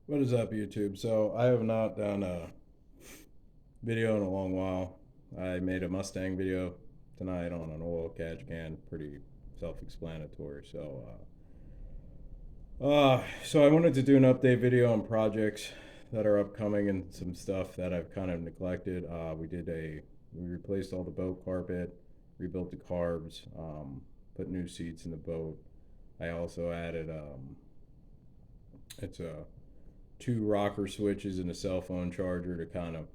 What is up, YouTube? So I have not done a video in a long while. I made a Mustang video tonight on an oil catch can, pretty self-explanatory. So I wanted to do an update video on projects that are upcoming and some stuff that I've kind of neglected. We replaced all the boat carpet, rebuilt the carbs, put new seats in the boat. I also added it's a two rocker switches and a cell phone charger to kind of,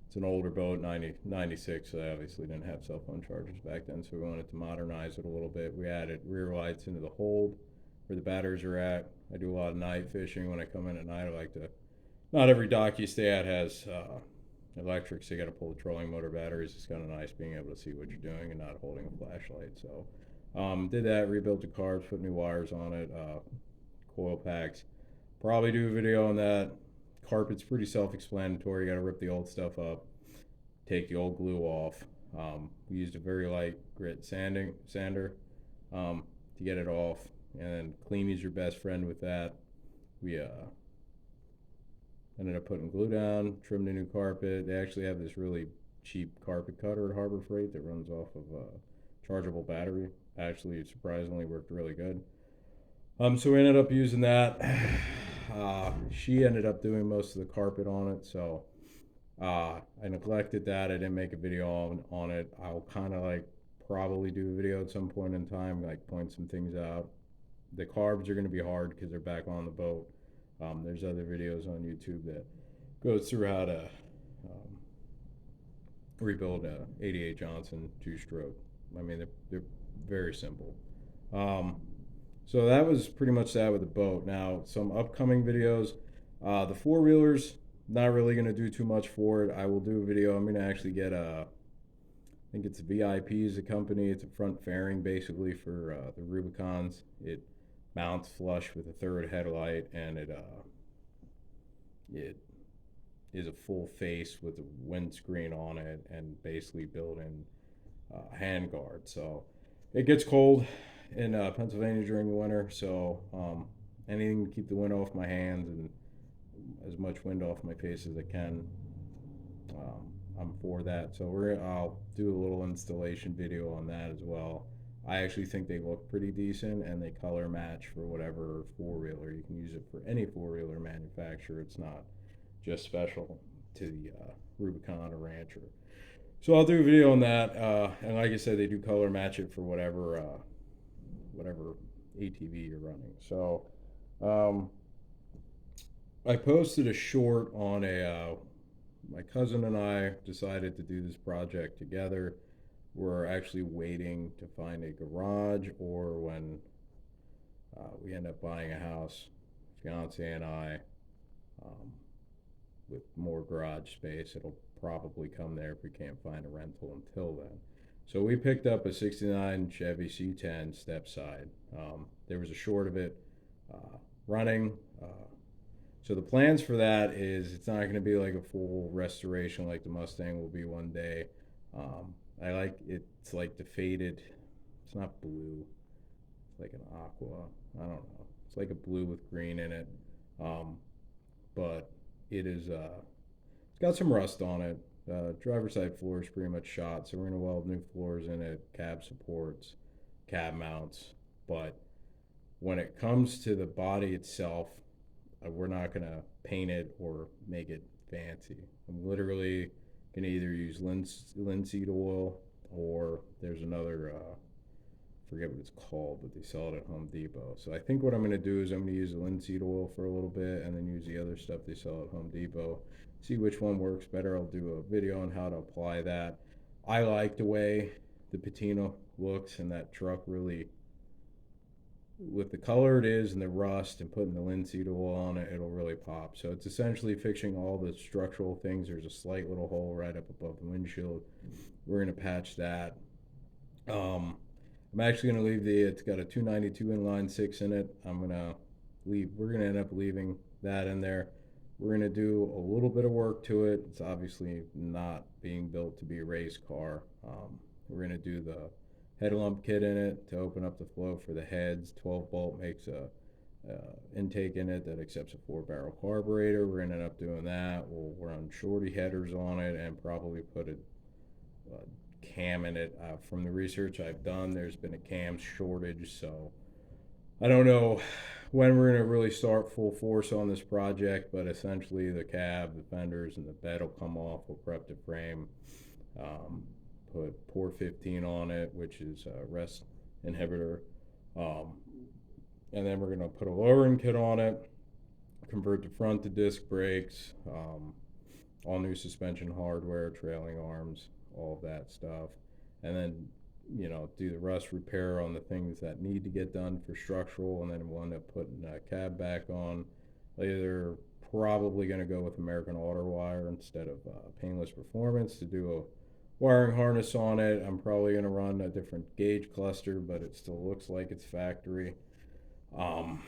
it's an older boat, 96, so they obviously didn't have cell phone chargers back then, so we wanted to modernize it a little bit. We added rear lights into the hold where the batteries are at. I do a lot of night fishing. When I come in at night, I like to, not every dock you stay at has electric, so you got to pull the trolling motor batteries. It's kind of nice being able to see what you're doing and not holding a flashlight. Did that, rebuilt the carbs, put new wires on it, coil packs. Probably do a video on that. Carpet's pretty self-explanatory. You got to rip the old stuff up, take the old glue off. We used a very light grit sander to get it off, and then clean is your best friend with that. We ended up putting glue down, trimmed a new carpet. They actually have this really cheap carpet cutter at Harbor Freight that runs off of a chargeable battery. Actually, surprisingly, worked really good. So we ended up using that. She ended up doing most of the carpet on it, so I neglected that. I didn't make a video on it. I'll kind of like probably do a video at some point in time, like point some things out. The carbs are going to be hard because they're back on the boat. There's other videos on YouTube that goes through how to rebuild a 88 Johnson two-stroke. I mean, they're very simple. Um, so that was pretty much that with the boat. Now, some upcoming videos. The four wheelers, not really going to do too much for it. I will do a video. I'm going to actually get I think it's VIP is a company. It's a front fairing basically for the Rubicons. It mounts flush with a third headlight, and it is a full face with a windscreen on it and basically built-in hand guard. So it gets cold in Pennsylvania during the winter, so anything to keep the wind off my hands and as much wind off my face as I can. I'm for that. So I'll do a little installation video on that as well. I actually think they look pretty decent and they color match for whatever four wheeler. You can use it for any four wheeler manufacturer. It's not just special to the Rubicon or Rancher. So I'll do a video on that. And like I said, they do color match it for whatever ATV you're running. So um, I posted a short on my cousin and I decided to do this project together. We're actually waiting to find a garage, or when we end up buying a house, fiance and I, um, with more garage space, it'll probably come there if we can't find a rental until then. So we picked up a 69 Chevy C10 stepside. There was a short of it running. So the plans for that is it's not going to be like a full restoration like the Mustang will be one day. I like it's like the faded. It's not blue. It's like an aqua. I don't know. It's like a blue with green in it. Um, but it is. It's got some rust on it. Driver's side floor is pretty much shot, so we're gonna weld new floors in it, cab supports, cab mounts. But when it comes to the body itself, we're not gonna paint it or make it fancy. I'm literally gonna either use linseed oil, or there's another forget what it's called, but they sell it at Home Depot. So I think what I'm gonna do is I'm gonna use the linseed oil for a little bit, and then use the other stuff they sell at Home Depot. See which one works better. I'll do a video on how to apply that. I like the way the patina looks, and that truck really, with the color it is and the rust and putting the linseed oil on it, it'll really pop. So it's essentially fixing all the structural things. There's a slight little hole right up above the windshield. We're gonna patch that. I'm actually gonna leave it's got a 292 inline six in it. We're gonna end up leaving that in there. We're gonna do a little bit of work to it. It's obviously not being built to be a race car. We're gonna do the head lump kit in it to open up the flow for the heads. 12 bolt makes a intake in it that accepts a 4-barrel carburetor. We're gonna end up doing that. We'll run shorty headers on it and probably put a cam in it. From the research I've done, there's been a cam shortage, so I don't know when we're gonna really start full force on this project, but essentially the cab, the fenders, and the bed will come off. We'll prep the frame, put Port 15 on it, which is a rest inhibitor, and then we're gonna put a lowering kit on it, convert the front to disc brakes, all new suspension hardware, trailing arms, all of that stuff, and then do the rust repair on the things that need to get done for structural, and then we'll end up putting a cab back on. Later, probably going to go with American Auto Wire instead of Painless Performance to do a wiring harness on it. I'm probably going to run a different gauge cluster, but it still looks like it's factory. And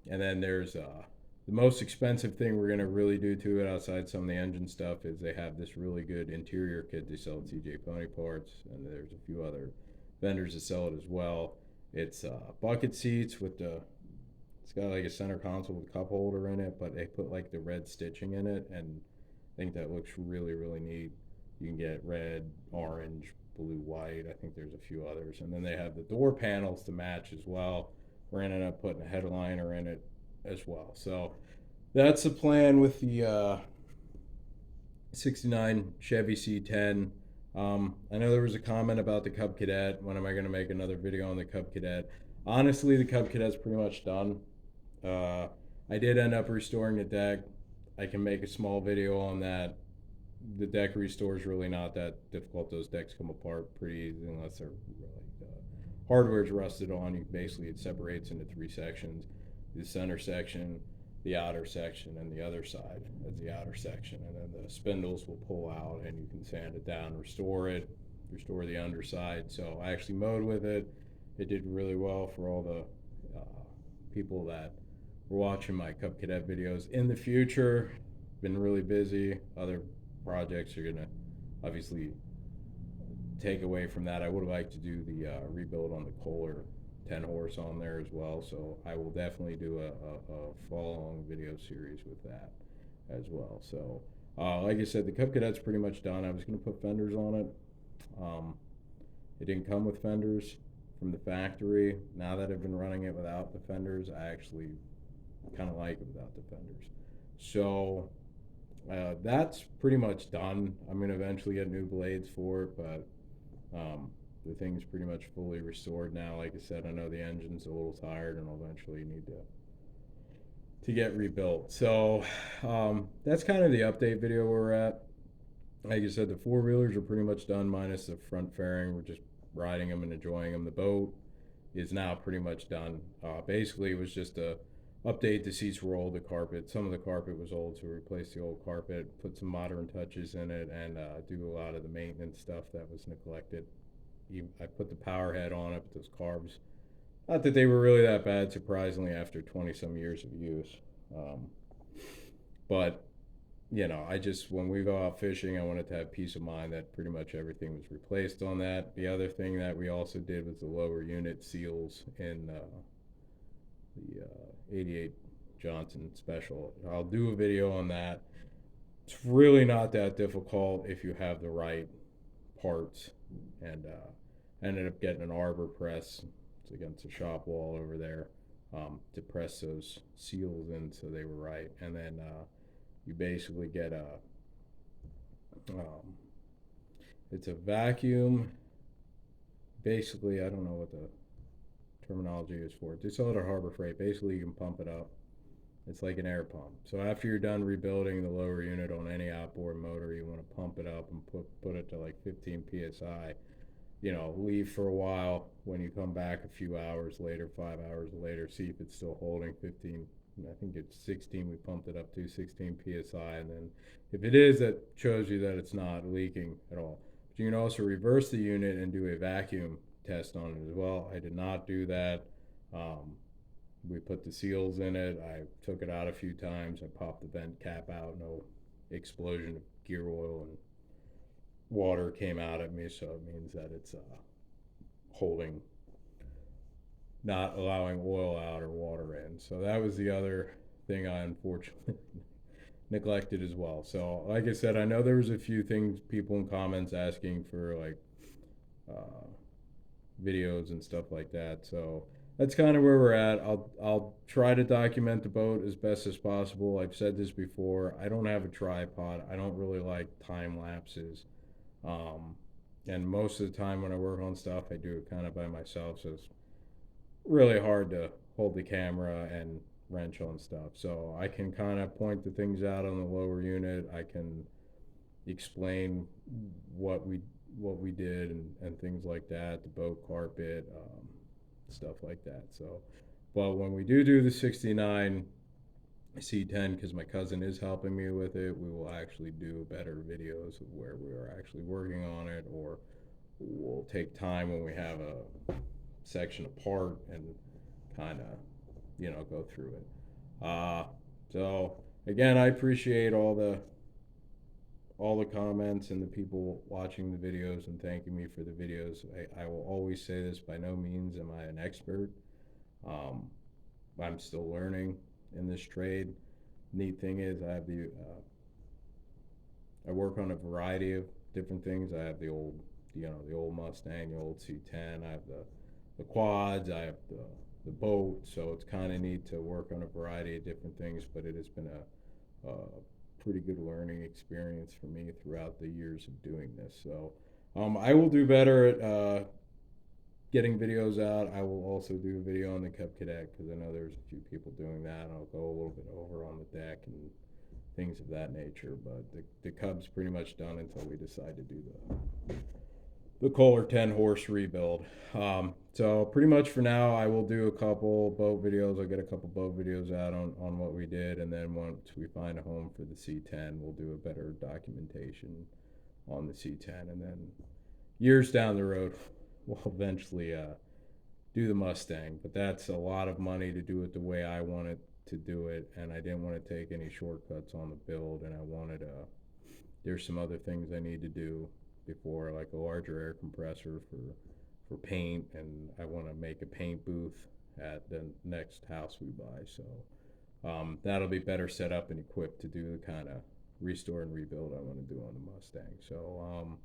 then there's the most expensive thing we're going to really do to it outside some of the engine stuff is they have this really good interior kit they sell at CJ Pony Parts, and there's a few other vendors that sell it as well. It's bucket seats with it's got like a center console with a cup holder in it, but they put like the red stitching in it, and I think that looks really, really neat. You can get red, orange, blue, white. I think there's a few others. And then they have the door panels to match as well. We're going to end up putting a headliner in it as well. So that's the plan with the 69 Chevy C10. I know there was a comment about the Cub Cadet. When am I going to make another video on the Cub Cadet? Honestly, the Cub Cadet's pretty much done. I did end up restoring the deck. I can make a small video on that. The deck restore is really not that difficult. Those decks come apart pretty easy unless they're hardware's rusted on. It separates into 3 sections: the center section, the outer section, and the other side as the outer section. And then the spindles will pull out, and you can sand it down, restore the underside. So I actually mowed with it. It did really well for all the people that were watching my Cub Cadet videos. In the future, been really busy. Other projects are gonna obviously take away from that. I would like to do the rebuild on the Kohler 10 horse on there as well, so I will definitely do a follow-along video series with that as well. So like I said, the Cub Cadet's pretty much done. I was going to put fenders on it. It didn't come with fenders from the factory. Now that I've been running it without the fenders, I actually kind of like it without the fenders. So that's pretty much done. I'm going to eventually get new blades for it, but the thing's pretty much fully restored now. Like I said, I know the engine's a little tired and I'll eventually need to get rebuilt. So that's kind of the update video we're at. Like I said, the 4-wheelers are pretty much done minus the front fairing. We're just riding them and enjoying them. The boat is now pretty much done. Basically, it was just a update. The seats were old, the carpet. Some of the carpet was old, so we replaced the old carpet, put some modern touches in it, and do a lot of the maintenance stuff that was neglected. I put the power head on it, but those carbs, not that they were really that bad, surprisingly, after 20-some years of use. But, when we go out fishing, I wanted to have peace of mind that pretty much everything was replaced on that. The other thing that we also did was the lower unit seals in the 88 Johnson Special. I'll do a video on that. It's really not that difficult if you have the right parts, and I ended up getting an arbor press. It's against a shop wall over there, to press those seals in so they were right. And then you basically get it's a vacuum. Basically, I don't know what the terminology is for it. They sell it at Harbor Freight. Basically, you can pump it up. It's like an air pump. So after you're done rebuilding the lower unit on any outboard motor, you want to pump it up and put it to like 15 psi. Leave for a while. When you come back a few hours later, 5 hours later, see if it's still holding 15. I think it's 16. We pumped it up to 16 psi, and then if it is, that shows you that it's not leaking at all. But you can also reverse the unit and do a vacuum test on it as well. I did not do that. We put the seals in it. I took it out a few times. I popped the vent cap out. No explosion of gear oil and water came out at me, so it means that it's holding not allowing oil out or water in. So that was the other thing I unfortunately neglected as well. So like I said, I know there was a few things, people in comments asking for like uh, videos and stuff like that. So that's kind of where we're at. I'll try to document the boat as best as possible. I've said this before. I don't have a tripod. I don't really like time lapses. Um, and most of the time when I work on stuff, I do it kind of by myself. So it's really hard to hold the camera and wrench on stuff. So I can kind of point the things out on the lower unit. I can explain what we did and things like that, the boat carpet, stuff like that. So, but when we do the 69 C10, because my cousin is helping me with it, we will actually do better videos of where we are actually working on it, or we'll take time when we have a section apart and kind of, go through it. So again, I appreciate all the comments and the people watching the videos and thanking me for the videos. I will always say this, by no means am I an expert. Um, I'm still learning in this trade. Neat thing is I work on a variety of different things. I have the old Mustang, the old C10. I have the quads. I have the boat. So it's kind of neat to work on a variety of different things. But it has been a pretty good learning experience for me throughout the years of doing this. So I will do better at getting videos out. I will also do a video on the Cub Cadet because I know there's a few people doing that. I'll go a little bit over on the deck and things of that nature. But the Cub's pretty much done until we decide to do the Kohler 10 horse rebuild. So pretty much for now, I will do a couple boat videos. I'll get a couple boat videos out on what we did, and then once we find a home for the C10, we'll do a better documentation on the C10, and then years down the road, we'll eventually do the Mustang. But that's a lot of money to do it the way I wanted to do it, and I didn't want to take any shortcuts on the build, and I wanted there's some other things I need to do before, like a larger air compressor for paint, and I want to make a paint booth at the next house we buy. So that'll be better set up and equipped to do the kind of restore and rebuild I want to do on the Mustang. So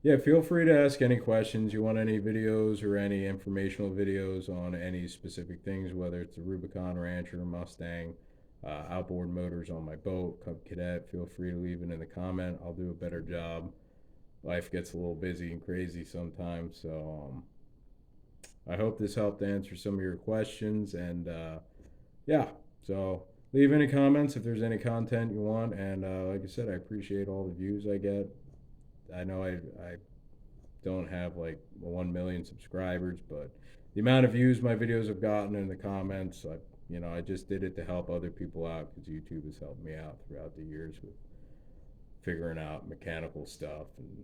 yeah, feel free to ask any questions. You want any videos or any informational videos on any specific things, whether it's the Rubicon, Rancher, Mustang, outboard motors on my boat, Cub Cadet, feel free to leave it in the comment. I'll do a better job. Life gets a little busy and crazy sometimes. So I hope this helped answer some of your questions. And yeah, so leave any comments if there's any content you want. And like I said, I appreciate all the views I get. I know I don't have like 1 million subscribers, but the amount of views my videos have gotten in the comments, I just did it to help other people out because YouTube has helped me out throughout the years with figuring out mechanical stuff and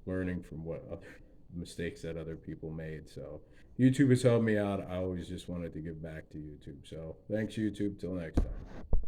learning from what other mistakes that other people made. So YouTube has helped me out. I always just wanted to give back to YouTube. So thanks, YouTube. Till next time.